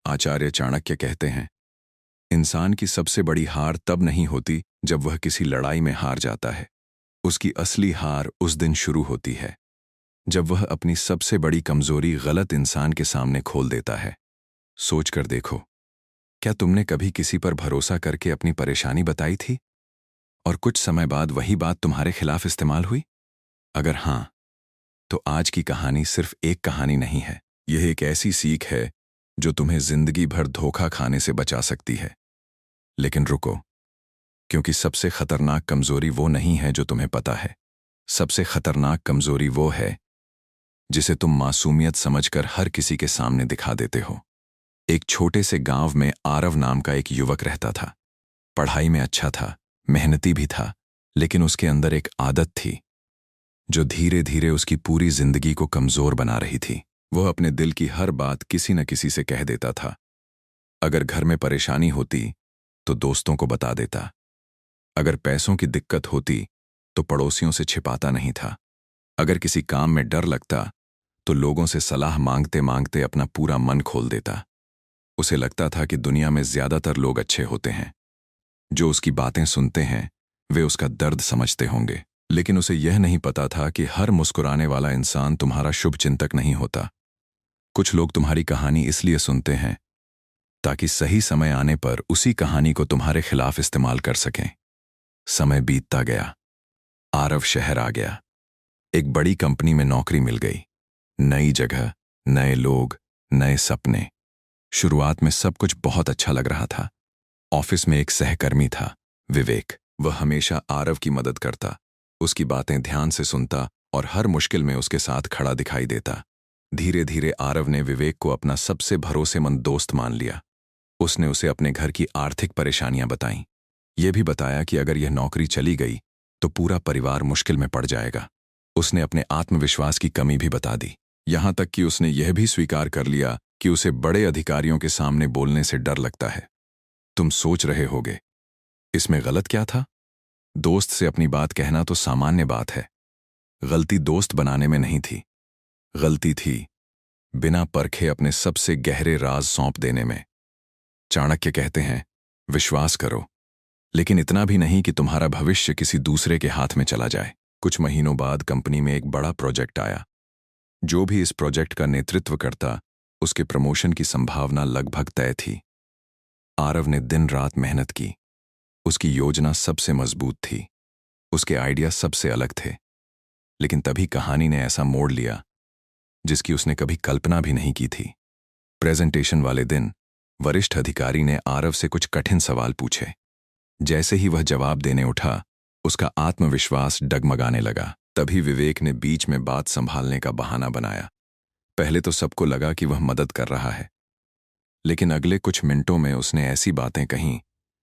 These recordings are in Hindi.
आचार्य चाणक्य कहते हैं, इंसान की सबसे बड़ी हार तब नहीं होती जब वह किसी लड़ाई में हार जाता है। उसकी असली हार उस दिन शुरू होती है जब वह अपनी सबसे बड़ी कमजोरी गलत इंसान के सामने खोल देता है। सोच कर देखो, क्या तुमने कभी किसी पर भरोसा करके अपनी परेशानी बताई थी और कुछ समय बाद वही बात तुम्हारे खिलाफ इस्तेमाल हुई? अगर हां, तो आज की कहानी सिर्फ एक कहानी नहीं है। यह एक ऐसी सीख है जो तुम्हें जिंदगी भर धोखा खाने से बचा सकती है। लेकिन रुको, क्योंकि सबसे खतरनाक कमजोरी वो नहीं है जो तुम्हें पता है। सबसे खतरनाक कमजोरी वो है जिसे तुम मासूमियत समझकर हर किसी के सामने दिखा देते हो। एक छोटे से गांव में आरव नाम का एक युवक रहता था। पढ़ाई में अच्छा था, मेहनती भी था, लेकिन उसके अंदर एक आदत थी जो धीरे धीरे उसकी पूरी जिंदगी को कमजोर बना रही थी। वह अपने दिल की हर बात किसी न किसी से कह देता था। अगर घर में परेशानी होती तो दोस्तों को बता देता। अगर पैसों की दिक्कत होती तो पड़ोसियों से छिपाता नहीं था। अगर किसी काम में डर लगता तो लोगों से सलाह मांगते मांगते अपना पूरा मन खोल देता। उसे लगता था कि दुनिया में ज्यादातर लोग अच्छे होते हैं, जो उसकी बातें सुनते हैं वे उसका दर्द समझते होंगे। लेकिन उसे यह नहीं पता था कि हर मुस्कुराने वाला इंसान तुम्हारा शुभ चिंतक नहीं होता। कुछ लोग तुम्हारी कहानी इसलिए सुनते हैं ताकि सही समय आने पर उसी कहानी को तुम्हारे खिलाफ इस्तेमाल कर सकें। समय बीतता गया। आरव शहर आ गया। एक बड़ी कंपनी में नौकरी मिल गई। नई जगह, नए लोग, नए सपने। शुरुआत में सब कुछ बहुत अच्छा लग रहा था। ऑफिस में एक सहकर्मी था, विवेक। वह हमेशा आरव की मदद करता, उसकी बातें ध्यान से सुनता और हर मुश्किल में उसके साथ खड़ा दिखाई देता। धीरे धीरे आरव ने विवेक को अपना सबसे भरोसेमंद दोस्त मान लिया। उसने उसे अपने घर की आर्थिक परेशानियां बताईं। यह भी बताया कि अगर यह नौकरी चली गई तो पूरा परिवार मुश्किल में पड़ जाएगा। उसने अपने आत्मविश्वास की कमी भी बता दी, यहां तक कि उसने यह भी स्वीकार कर लिया कि उसे बड़े अधिकारियों के सामने बोलने से डर लगता है। तुम सोच रहे होगे, इसमें गलत क्या था? दोस्त से अपनी बात कहना तो सामान्य बात है। गलती दोस्त बनाने में नहीं थी, गलती थी बिना परखे अपने सबसे गहरे राज सौंप देने में। चाणक्य कहते हैं, विश्वास करो, लेकिन इतना भी नहीं कि तुम्हारा भविष्य किसी दूसरे के हाथ में चला जाए। कुछ महीनों बाद कंपनी में एक बड़ा प्रोजेक्ट आया। जो भी इस प्रोजेक्ट का नेतृत्व करता, उसके प्रमोशन की संभावना लगभग तय थी। आरव ने दिन रात मेहनत की। उसकी योजना सबसे मजबूत थी, उसके आइडिया सबसे अलग थे। लेकिन तभी कहानी ने ऐसा मोड़ लिया जिसकी उसने कभी कल्पना भी नहीं की थी। प्रेजेंटेशन वाले दिन वरिष्ठ अधिकारी ने आरव से कुछ कठिन सवाल पूछे। जैसे ही वह जवाब देने उठा, उसका आत्मविश्वास डगमगाने लगा। तभी विवेक ने बीच में बात संभालने का बहाना बनाया। पहले तो सबको लगा कि वह मदद कर रहा है, लेकिन अगले कुछ मिनटों में उसने ऐसी बातें कहीं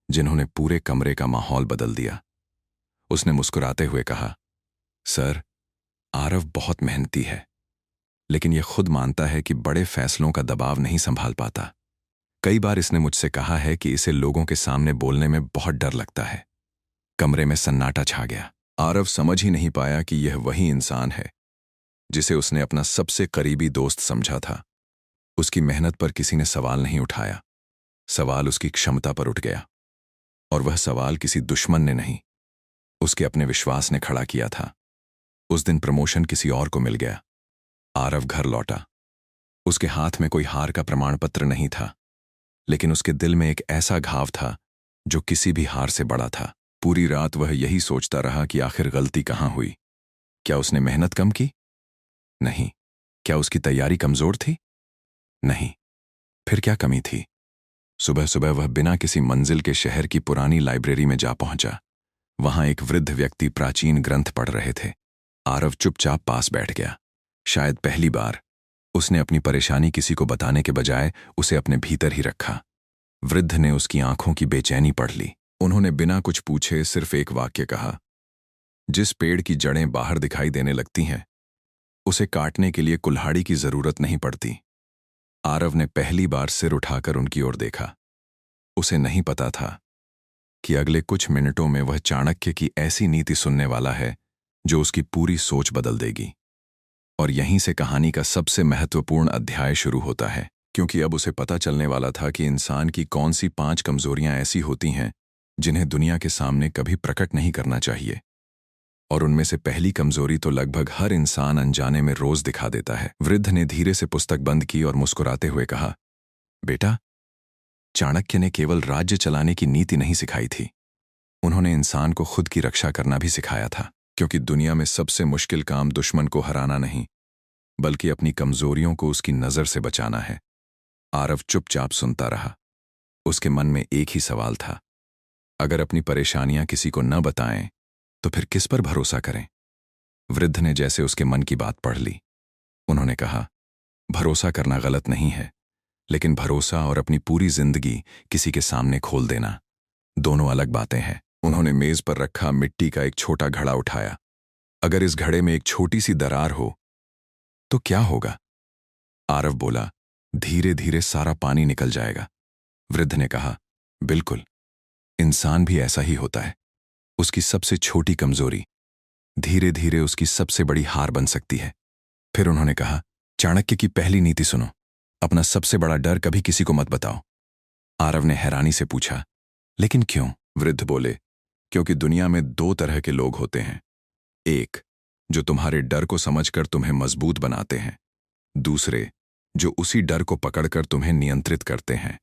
जिन्होंने पूरे कमरे का माहौल बदल दिया। उसने मुस्कुराते हुए कहा, सर, आरव बहुत मेहनती है, लेकिन यह खुद मानता है कि बड़े फैसलों का दबाव नहीं संभाल पाता। कई बार इसने मुझसे कहा है कि इसे लोगों के सामने बोलने में बहुत डर लगता है। कमरे में सन्नाटा छा गया। आरव समझ ही नहीं पाया कि यह वही इंसान है जिसे उसने अपना सबसे करीबी दोस्त समझा था। उसकी मेहनत पर किसी ने सवाल नहीं उठाया। सवाल उसकी क्षमता पर उठ गया, और वह सवाल किसी दुश्मन ने नहीं, उसके अपने विश्वास ने खड़ा किया था। उस दिन प्रमोशन किसी और को मिल गया। आरव घर लौटा। उसके हाथ में कोई हार का प्रमाण पत्र नहीं था, लेकिन उसके दिल में एक ऐसा घाव था जो किसी भी हार से बड़ा था। पूरी रात वह यही सोचता रहा कि आखिर गलती कहां हुई। क्या उसने मेहनत कम की? नहीं। क्या उसकी तैयारी कमजोर थी? नहीं। फिर क्या कमी थी? सुबह सुबह वह बिना किसी मंजिल के शहर की पुरानी लाइब्रेरी में जा पहुंचा। वहां एक वृद्ध व्यक्ति प्राचीन ग्रंथ पढ़ रहे थे। आरव चुपचाप पास बैठ गया। शायद पहली बार उसने अपनी परेशानी किसी को बताने के बजाय उसे अपने भीतर ही रखा। वृद्ध ने उसकी आंखों की बेचैनी पढ़ ली। उन्होंने बिना कुछ पूछे सिर्फ एक वाक्य कहा, जिस पेड़ की जड़ें बाहर दिखाई देने लगती हैं, उसे काटने के लिए कुल्हाड़ी की जरूरत नहीं पड़ती। आरव ने पहली बार सिर उठाकर उनकी ओर देखा। उसे नहीं पता था कि अगले कुछ मिनटों में वह चाणक्य की ऐसी नीति सुनने वाला है जो उसकी पूरी सोच बदल देगी। और यहीं से कहानी का सबसे महत्वपूर्ण अध्याय शुरू होता है। क्योंकि अब उसे पता चलने वाला था कि इंसान की कौन सी 5 कमजोरियां ऐसी होती हैं जिन्हें दुनिया के सामने कभी प्रकट नहीं करना चाहिए। और उनमें से पहली कमजोरी तो लगभग हर इंसान अनजाने में रोज दिखा देता है। वृद्ध ने धीरे से पुस्तक बंद की और मुस्कुराते हुए कहा, बेटा, चाणक्य ने केवल राज्य चलाने की नीति नहीं सिखाई थी, उन्होंने इंसान को खुद की रक्षा करना भी सिखाया था। क्योंकि दुनिया में सबसे मुश्किल काम दुश्मन को हराना नहीं, बल्कि अपनी कमजोरियों को उसकी नजर से बचाना है। आरव चुपचाप सुनता रहा। उसके मन में एक ही सवाल था, अगर अपनी परेशानियां किसी को न बताएं तो फिर किस पर भरोसा करें। वृद्ध ने जैसे उसके मन की बात पढ़ ली। उन्होंने कहा, भरोसा करना गलत नहीं है, लेकिन भरोसा और अपनी पूरी जिंदगी किसी के सामने खोल देना, दोनों अलग बातें हैं। उन्होंने मेज पर रखा मिट्टी का एक छोटा घड़ा उठाया। अगर इस घड़े में एक छोटी सी दरार हो तो क्या होगा? आरव बोला, धीरे धीरे सारा पानी निकल जाएगा। वृद्ध ने कहा, बिल्कुल, इंसान भी ऐसा ही होता है। उसकी सबसे छोटी कमजोरी धीरे धीरे उसकी सबसे बड़ी हार बन सकती है। फिर उन्होंने कहा, चाणक्य की पहली नीति सुनो, अपना सबसे बड़ा डर कभी किसी को मत बताओ। आरव ने हैरानी से पूछा, लेकिन क्यों? वृद्ध बोले, क्योंकि दुनिया में 2 तरह के लोग होते हैं। एक, जो तुम्हारे डर को समझकर तुम्हें मजबूत बनाते हैं। दूसरे, जो उसी डर को पकड़कर तुम्हें नियंत्रित करते हैं।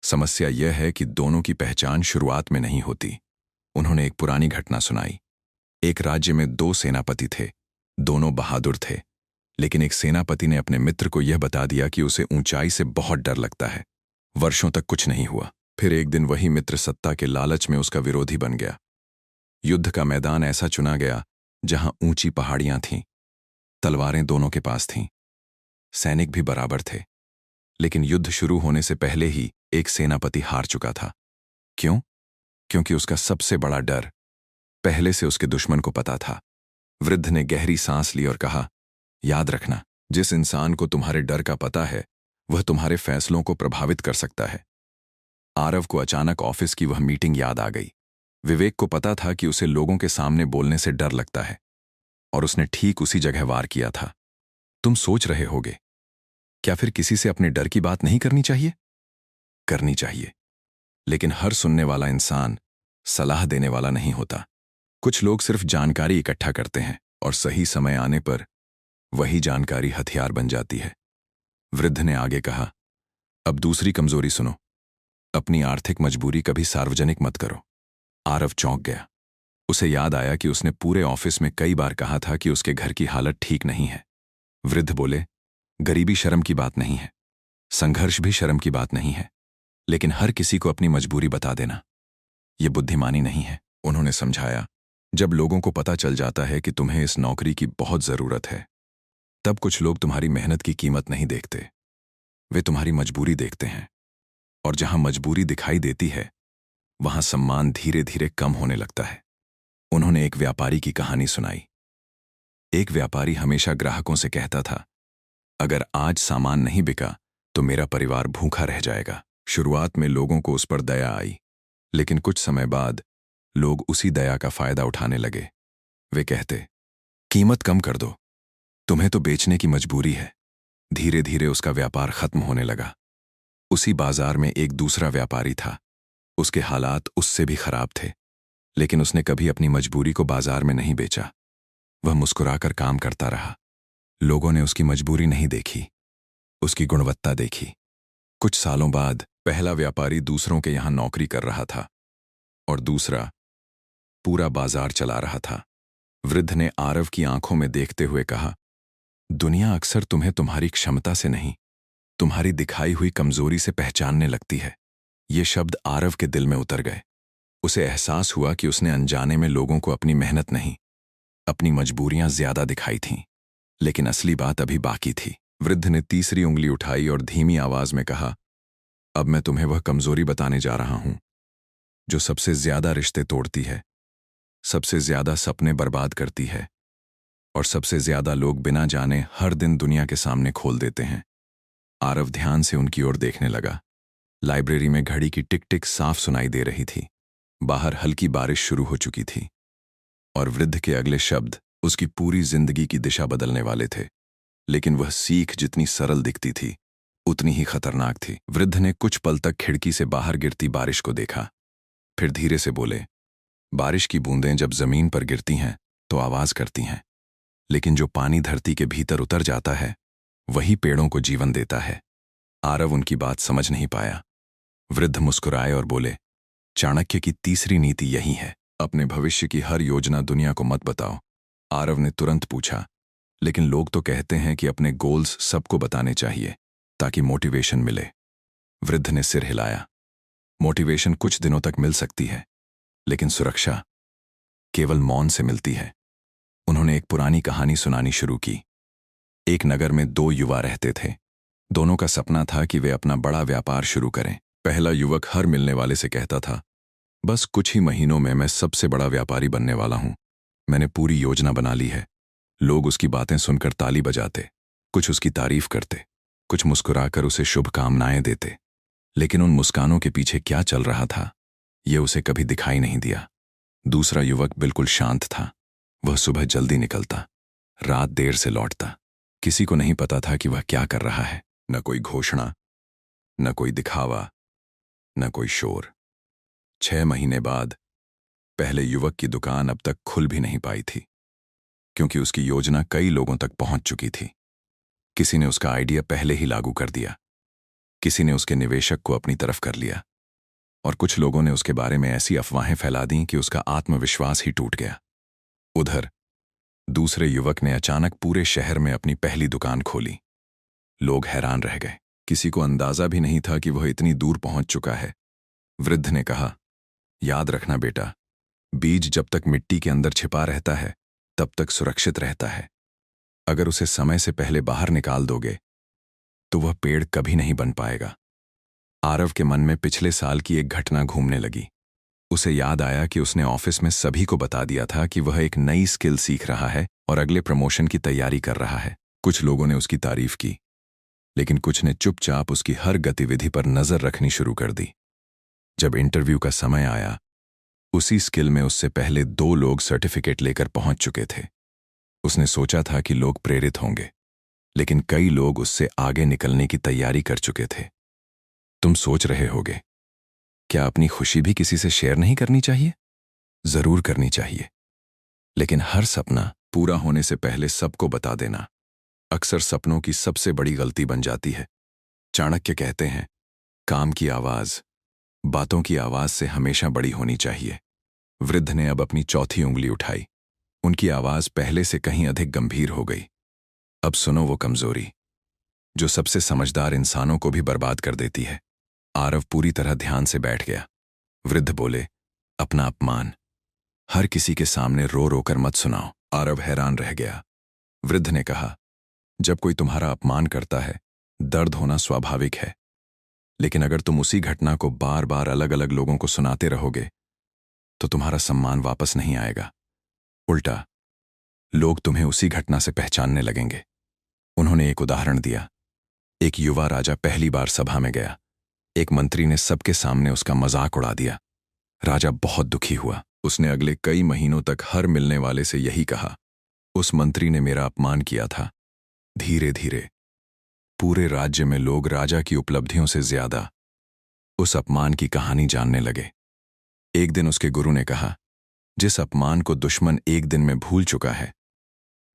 समस्या यह है कि दोनों की पहचान शुरुआत में नहीं होती। उन्होंने एक पुरानी घटना सुनाई। एक राज्य में 2 सेनापति थे। दोनों बहादुर थे, लेकिन एक सेनापति ने अपने मित्र को यह बता दिया कि उसे ऊंचाई से बहुत डर लगता है। वर्षों तक कुछ नहीं हुआ। फिर एक दिन वही मित्र सत्ता के लालच में उसका विरोधी बन गया। युद्ध का मैदान ऐसा चुना गया जहां ऊंची पहाड़ियां थीं, तलवारें दोनों के पास थीं, सैनिक भी बराबर थे। लेकिन युद्ध शुरू होने से पहले ही एक सेनापति हार चुका था। क्यों? क्योंकि उसका सबसे बड़ा डर पहले से उसके दुश्मन को पता था। वृद्ध ने गहरी सांस ली और कहा, याद रखना, जिस इंसान को तुम्हारे डर का पता है वह तुम्हारे फैसलों को प्रभावित कर सकता है। आरव को अचानक ऑफिस की वह मीटिंग याद आ गई। विवेक को पता था कि उसे लोगों के सामने बोलने से डर लगता है, और उसने ठीक उसी जगह वार किया था। तुम सोच रहे होगे, क्या फिर किसी से अपने डर की बात नहीं करनी चाहिए? करनी चाहिए, लेकिन हर सुनने वाला इंसान सलाह देने वाला नहीं होता। कुछ लोग सिर्फ जानकारी इकट्ठा करते हैं और सही समय आने पर वही जानकारी हथियार बन जाती है। वृद्ध ने आगे कहा, अब दूसरी कमजोरी सुनो, अपनी आर्थिक मजबूरी कभी सार्वजनिक मत करो। आरव चौंक गया। उसे याद आया कि उसने पूरे ऑफिस में कई बार कहा था कि उसके घर की हालत ठीक नहीं है। वृद्ध बोले, गरीबी शर्म की बात नहीं है, संघर्ष भी शर्म की बात नहीं है, लेकिन हर किसी को अपनी मजबूरी बता देना यह बुद्धिमानी नहीं है। उन्होंने समझाया, जब लोगों को पता चल जाता है कि तुम्हें इस नौकरी की बहुत जरूरत है, तब कुछ लोग तुम्हारी मेहनत की कीमत नहीं देखते, वे तुम्हारी मजबूरी देखते हैं। और जहां मजबूरी दिखाई देती है वहां सम्मान धीरे धीरे कम होने लगता है। उन्होंने एक व्यापारी की कहानी सुनाई। एक व्यापारी हमेशा ग्राहकों से कहता था, अगर आज सामान नहीं बिका तो मेरा परिवार भूखा रह जाएगा। शुरुआत में लोगों को उस पर दया आई, लेकिन कुछ समय बाद लोग उसी दया का फायदा उठाने लगे। वे कहते, कीमत कम कर दो, तुम्हें तो बेचने की मजबूरी है। धीरे धीरे उसका व्यापार खत्म होने लगा। उसी बाजार में एक दूसरा व्यापारी था। उसके हालात उससे भी खराब थे, लेकिन उसने कभी अपनी मजबूरी को बाजार में नहीं बेचा। वह मुस्कुराकर काम करता रहा। लोगों ने उसकी मजबूरी नहीं देखी, उसकी गुणवत्ता देखी। कुछ सालों बाद पहला व्यापारी दूसरों के यहां नौकरी कर रहा था और दूसरा पूरा बाजार चला रहा था। वृद्ध ने आरव की आंखों में देखते हुए कहा, दुनिया अक्सर तुम्हें तुम्हारी क्षमता से नहीं, तुम्हारी दिखाई हुई कमजोरी से पहचानने लगती है। ये शब्द आरव के दिल में उतर गए। उसे एहसास हुआ कि उसने अनजाने में लोगों को अपनी मेहनत नहीं, अपनी मजबूरियां ज्यादा दिखाई थीं, लेकिन असली बात अभी बाकी थी। वृद्ध ने तीसरी उंगली उठाई और धीमी आवाज में कहा, अब मैं तुम्हें वह कमजोरी बताने जा रहा हूं जो सबसे ज्यादा रिश्ते तोड़ती है, सबसे ज्यादा सपने बर्बाद करती है और सबसे ज्यादा लोग बिना जाने हर दिन दुनिया के सामने खोल देते हैं। आरव ध्यान से उनकी ओर देखने लगा। लाइब्रेरी में घड़ी की टिक टिक साफ सुनाई दे रही थी। बाहर हल्की बारिश शुरू हो चुकी थी और वृद्ध के अगले शब्द उसकी पूरी जिंदगी की दिशा बदलने वाले थे। लेकिन वह सीख जितनी सरल दिखती थी, उतनी ही खतरनाक थी। वृद्ध ने कुछ पल तक खिड़की से बाहर गिरती बारिश को देखा, फिर धीरे से बोले, बारिश की बूंदें जब जमीन पर गिरती हैं तो आवाज करती हैं, लेकिन जो पानी धरती के भीतर उतर जाता है वही पेड़ों को जीवन देता है। आरव उनकी बात समझ नहीं पाया। वृद्ध मुस्कुराए और बोले, चाणक्य की तीसरी नीति यही है, अपने भविष्य की हर योजना दुनिया को मत बताओ। आरव ने तुरंत पूछा, लेकिन लोग तो कहते हैं कि अपने गोल्स सबको बताने चाहिए ताकि मोटिवेशन मिले। वृद्ध ने सिर हिलाया। मोटिवेशन कुछ दिनों तक मिल सकती है, लेकिन सुरक्षा केवल मौन से मिलती है। उन्होंने एक पुरानी कहानी सुनानी शुरू की। एक नगर में दो युवा रहते थे। दोनों का सपना था कि वे अपना बड़ा व्यापार शुरू करें। पहला युवक हर मिलने वाले से कहता था, बस कुछ ही महीनों में मैं सबसे बड़ा व्यापारी बनने वाला हूं। मैंने पूरी योजना बना ली है। लोग उसकी बातें सुनकर ताली बजाते, कुछ उसकी तारीफ करते, कुछ मुस्कुराकर उसे शुभकामनाएं देते। लेकिन उन मुस्कानों के पीछे क्या चल रहा था, ये उसे कभी दिखाई नहीं दिया। दूसरा युवक बिल्कुल शांत था। वह सुबह जल्दी निकलता, रात देर से लौटता। किसी को नहीं पता था कि वह क्या कर रहा है। न कोई घोषणा, न कोई दिखावा, न कोई शोर। 6 महीने बाद पहले युवक की दुकान अब तक खुल भी नहीं पाई थी, क्योंकि उसकी योजना कई लोगों तक पहुंच चुकी थी। किसी ने उसका आइडिया पहले ही लागू कर दिया, किसी ने उसके निवेशक को अपनी तरफ कर लिया, और कुछ लोगों ने उसके बारे में ऐसी अफवाहें फैला दी कि उसका आत्मविश्वास ही टूट गया। उधर दूसरे युवक ने अचानक पूरे शहर में अपनी पहली दुकान खोली। लोग हैरान रह गए। किसी को अंदाजा भी नहीं था कि वह इतनी दूर पहुंच चुका है। वृद्ध ने कहा, याद रखना बेटा, बीज जब तक मिट्टी के अंदर छिपा रहता है तब तक सुरक्षित रहता है। अगर उसे समय से पहले बाहर निकाल दोगे तो वह पेड़ कभी नहीं बन पाएगा। आरव के मन में पिछले साल की एक घटना घूमने लगी। उसे याद आया कि उसने ऑफिस में सभी को बता दिया था कि वह एक नई स्किल सीख रहा है और अगले प्रमोशन की तैयारी कर रहा है। कुछ लोगों ने उसकी तारीफ की, लेकिन कुछ ने चुपचाप उसकी हर गतिविधि पर नजर रखनी शुरू कर दी। जब इंटरव्यू का समय आया, उसी स्किल में उससे पहले 2 लोग सर्टिफिकेट लेकर पहुंच चुके थे। उसने सोचा था कि लोग प्रेरित होंगे, लेकिन कई लोग उससे आगे निकलने की तैयारी कर चुके थे। तुम सोच रहे होगे, क्या अपनी खुशी भी किसी से शेयर नहीं करनी चाहिए? जरूर करनी चाहिए, लेकिन हर सपना पूरा होने से पहले सबको बता देना अक्सर सपनों की सबसे बड़ी गलती बन जाती है। चाणक्य कहते हैं, काम की आवाज बातों की आवाज से हमेशा बड़ी होनी चाहिए। वृद्ध ने अब अपनी चौथी उंगली उठाई। उनकी आवाज पहले से कहीं अधिक गंभीर हो गई। अब सुनो वो कमजोरी जो सबसे समझदार इंसानों को भी बर्बाद कर देती है। आरव पूरी तरह ध्यान से बैठ गया। वृद्ध बोले, अपना अपमान हर किसी के सामने रो रो कर मत सुनाओ। आरव हैरान रह गया। वृद्ध ने कहा, जब कोई तुम्हारा अपमान करता है, दर्द होना स्वाभाविक है, लेकिन अगर तुम उसी घटना को बार बार अलग अलग लोगों को सुनाते रहोगे तो तुम्हारा सम्मान वापस नहीं आएगा। उल्टा लोग तुम्हें उसी घटना से पहचानने लगेंगे। उन्होंने एक उदाहरण दिया। एक युवा राजा पहली बार सभा में गया। एक मंत्री ने सबके सामने उसका मजाक उड़ा दिया। राजा बहुत दुखी हुआ। उसने अगले कई महीनों तक हर मिलने वाले से यही कहा, उस मंत्री ने मेरा अपमान किया था। धीरे धीरे पूरे राज्य में लोग राजा की उपलब्धियों से ज्यादा उस अपमान की कहानी जानने लगे। एक दिन उसके गुरु ने कहा, जिस अपमान को दुश्मन एक दिन में भूल चुका है,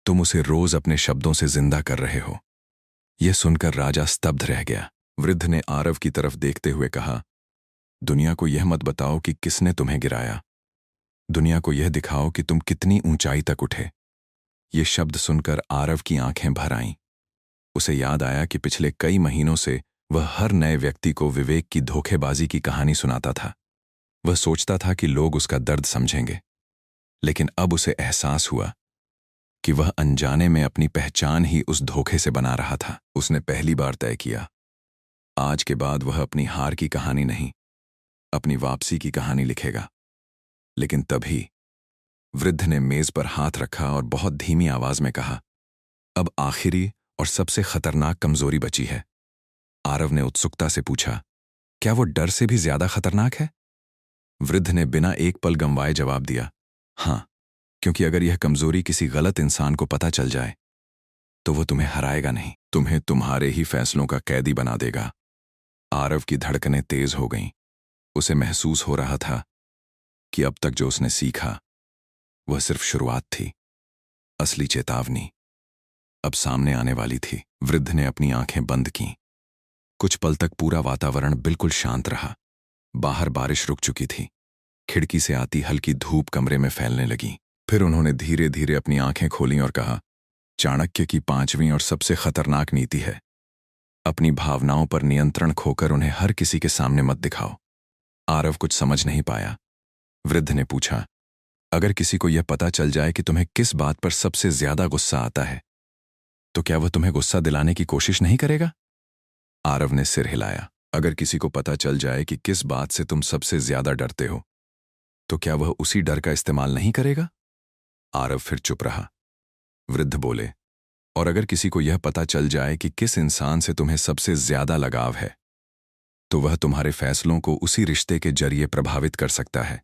तुम उसे रोज अपने शब्दों से जिंदा कर रहे हो। यह सुनकर राजा स्तब्ध रह गया। वृद्ध ने आरव की तरफ देखते हुए कहा, दुनिया को यह मत बताओ कि किसने तुम्हें गिराया, दुनिया को यह दिखाओ कि तुम कितनी ऊंचाई तक उठे। ये शब्द सुनकर आरव की आंखें भर आईं। उसे याद आया कि पिछले कई महीनों से वह हर नए व्यक्ति को विवेक की धोखेबाजी की कहानी सुनाता था। वह सोचता था कि लोग उसका दर्द समझेंगे, लेकिन अब उसे एहसास हुआ कि वह अनजाने में अपनी पहचान ही उस धोखे से बना रहा था। उसने पहली बार तय किया, आज के बाद वह अपनी हार की कहानी नहीं, अपनी वापसी की कहानी लिखेगा। लेकिन तभी वृद्ध ने मेज पर हाथ रखा और बहुत धीमी आवाज में कहा, अब आखिरी और सबसे खतरनाक कमजोरी बची है। आरव ने उत्सुकता से पूछा, क्या वो डर से भी ज्यादा खतरनाक है? वृद्ध ने बिना एक पल गंवाए जवाब दिया, हां, क्योंकि अगर यह कमजोरी किसी गलत इंसान को पता चल जाए तो वो तुम्हें हराएगा नहीं, तुम्हें तुम्हारे ही फैसलों का कैदी बना देगा। आरव की धड़कनें तेज हो गईं। उसे महसूस हो रहा था कि अब तक जो उसने सीखा वह सिर्फ शुरुआत थी। असली चेतावनी अब सामने आने वाली थी। वृद्ध ने अपनी आंखें बंद कीं। कुछ पल तक पूरा वातावरण बिल्कुल शांत रहा। बाहर बारिश रुक चुकी थी। खिड़की से आती हल्की धूप कमरे में फैलने लगी। फिर उन्होंने धीरे धीरे अपनी आंखें खोलीं और कहा, चाणक्य की 5वीं और सबसे खतरनाक नीति है, अपनी भावनाओं पर नियंत्रण खोकर उन्हें हर किसी के सामने मत दिखाओ। आरव कुछ समझ नहीं पाया। वृद्ध ने पूछा, अगर किसी को यह पता चल जाए कि तुम्हें किस बात पर सबसे ज्यादा गुस्सा आता है, तो क्या वह तुम्हें गुस्सा दिलाने की कोशिश नहीं करेगा? आरव ने सिर हिलाया। अगर किसी को पता चल जाए कि किस बात से तुम सबसे ज्यादा डरते हो, तो क्या वह उसी डर का इस्तेमाल नहीं करेगा? आरव फिर चुप रहा। वृद्ध बोले, और अगर किसी को यह पता चल जाए कि किस इंसान से तुम्हें सबसे ज्यादा लगाव है, तो वह तुम्हारे फैसलों को उसी रिश्ते के जरिए प्रभावित कर सकता है।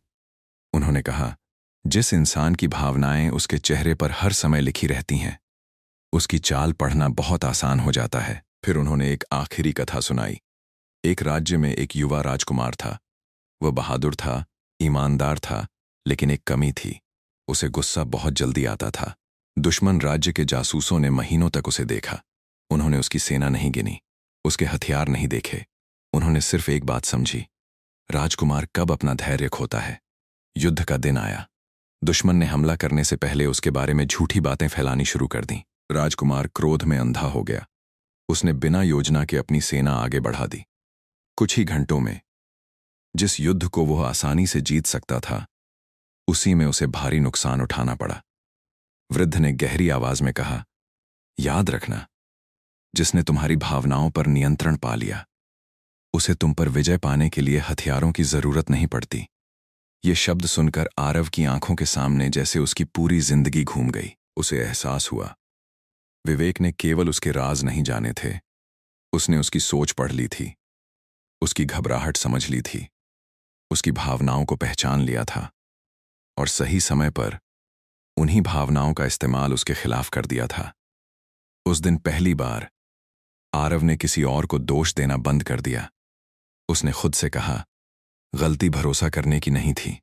उन्होंने कहा, जिस इंसान की भावनाएं उसके चेहरे पर हर समय लिखी रहती हैं, उसकी चाल पढ़ना बहुत आसान हो जाता है। फिर उन्होंने एक आखिरी कथा सुनाई। एक राज्य में एक युवा राजकुमार था। वह बहादुर था, ईमानदार था, लेकिन एक कमी थी, उसे गुस्सा बहुत जल्दी आता था। दुश्मन राज्य के जासूसों ने महीनों तक उसे देखा। उन्होंने उसकी सेना नहीं गिनी, उसके हथियार नहीं देखे। उन्होंने सिर्फ एक बात समझी, राजकुमार कब अपना धैर्य खोता है। युद्ध का दिन आया। दुश्मन ने हमला करने से पहले उसके बारे में झूठी बातें फैलानी शुरू कर दी। राजकुमार क्रोध में अंधा हो गया। उसने बिना योजना के अपनी सेना आगे बढ़ा दी। कुछ ही घंटों में जिस युद्ध को वह आसानी से जीत सकता था, उसी में उसे भारी नुकसान उठाना पड़ा। वृद्ध ने गहरी आवाज में कहा, याद रखना, जिसने तुम्हारी भावनाओं पर नियंत्रण पा लिया, उसे तुम पर विजय पाने के लिए हथियारों की जरूरत नहीं पड़ती। ये शब्द सुनकर आरव की आंखों के सामने जैसे उसकी पूरी जिंदगी घूम गई। उसे एहसास हुआ, विवेक ने केवल उसके राज नहीं जाने थे, उसने उसकी सोच पढ़ ली थी, उसकी घबराहट समझ ली थी, उसकी भावनाओं को पहचान लिया था, और सही समय पर उन्हीं भावनाओं का इस्तेमाल उसके खिलाफ कर दिया था। उस दिन पहली बार आरव ने किसी और को दोष देना बंद कर दिया। उसने खुद से कहा, गलती भरोसा करने की नहीं थी,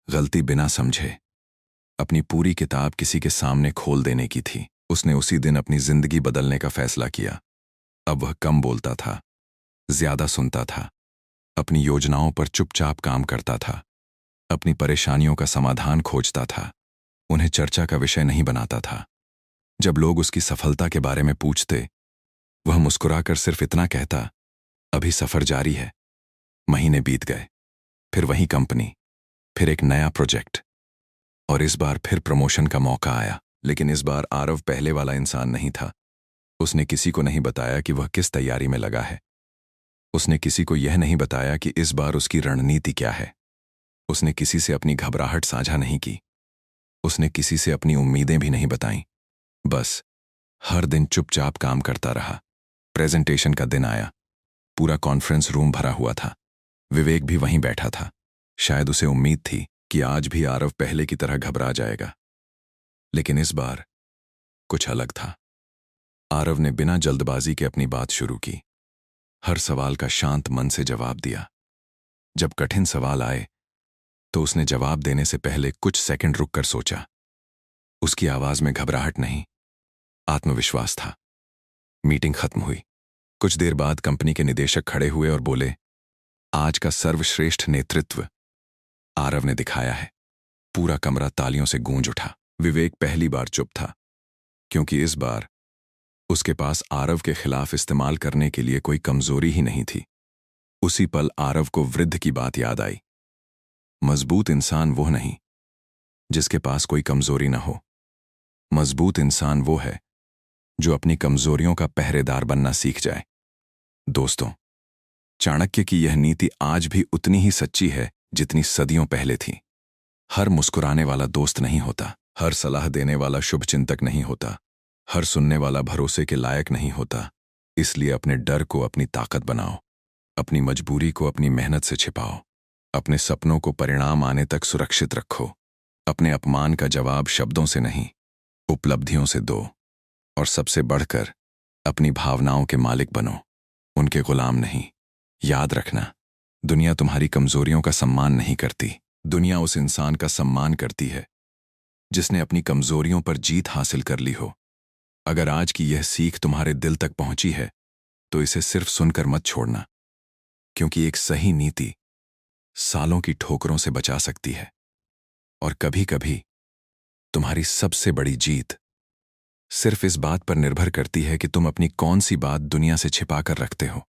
गलती बिना समझे अपनी पूरी किताब किसी के सामने खोल देने की थी। उसने उसी दिन अपनी जिंदगी बदलने का फैसला किया। अब वह कम बोलता था, ज्यादा सुनता था, अपनी योजनाओं पर चुपचाप काम करता था, अपनी परेशानियों का समाधान खोजता था, उन्हें चर्चा का विषय नहीं बनाता था। जब लोग उसकी सफलता के बारे में पूछते, वह मुस्कुराकर सिर्फ इतना कहता, अभी सफर जारी है। महीने बीत गए, फिर वही कंपनी, फिर एक नया प्रोजेक्ट, और इस बार फिर प्रमोशन का मौका आया। लेकिन इस बार आरव पहले वाला इंसान नहीं था। उसने किसी को नहीं बताया कि वह किस तैयारी में लगा है। उसने किसी को यह नहीं बताया कि इस बार उसकी रणनीति क्या है। उसने किसी से अपनी घबराहट साझा नहीं की। उसने किसी से अपनी उम्मीदें भी नहीं बताईं। बस हर दिन चुपचाप काम करता रहा। प्रेजेंटेशन का दिन आया। पूरा कॉन्फ्रेंस रूम भरा हुआ था। विवेक भी वहीं बैठा था। शायद उसे उम्मीद थी कि आज भी आरव पहले की तरह घबरा जाएगा, लेकिन इस बार कुछ अलग था। आरव ने बिना जल्दबाजी के अपनी बात शुरू की। हर सवाल का शांत मन से जवाब दिया। जब कठिन सवाल आए, तो उसने जवाब देने से पहले कुछ सेकंड रुककर सोचा। उसकी आवाज में घबराहट नहीं, आत्मविश्वास था। मीटिंग खत्म हुई। कुछ देर बाद कंपनी के निदेशक खड़े हुए और बोले, आज का सर्वश्रेष्ठ नेतृत्व आरव ने दिखाया है। पूरा कमरा तालियों से गूंज उठा। विवेक पहली बार चुप था, क्योंकि इस बार उसके पास आरव के खिलाफ इस्तेमाल करने के लिए कोई कमजोरी ही नहीं थी। उसी पल आरव को वृद्ध की बात याद आई। मजबूत इंसान वो नहीं जिसके पास कोई कमजोरी न हो। मजबूत इंसान वो है जो अपनी कमजोरियों का पहरेदार बनना सीख जाए। दोस्तों, चाणक्य की यह नीति आज भी उतनी ही सच्ची है जितनी सदियों पहले थी। हर मुस्कुराने वाला दोस्त नहीं होता, हर सलाह देने वाला शुभचिंतक नहीं होता, हर सुनने वाला भरोसे के लायक नहीं होता। इसलिए अपने डर को अपनी ताकत बनाओ, अपनी मजबूरी को अपनी मेहनत से छिपाओ, अपने सपनों को परिणाम आने तक सुरक्षित रखो। अपने अपमान का जवाब शब्दों से नहीं, उपलब्धियों से दो। और सबसे बढ़कर अपनी भावनाओं के मालिक बनो, उनके गुलाम नहीं। याद रखना, दुनिया तुम्हारी कमजोरियों का सम्मान नहीं करती। दुनिया उस इंसान का सम्मान करती है जिसने अपनी कमजोरियों पर जीत हासिल कर ली हो। अगर आज की यह सीख तुम्हारे दिल तक पहुंची है तो इसे सिर्फ सुनकर मत छोड़ना, क्योंकि एक सही नीति सालों की ठोकरों से बचा सकती है। और कभी-कभी तुम्हारी सबसे बड़ी जीत सिर्फ इस बात पर निर्भर करती है कि तुम अपनी कौन सी बात दुनिया से छिपा कर रखते हो।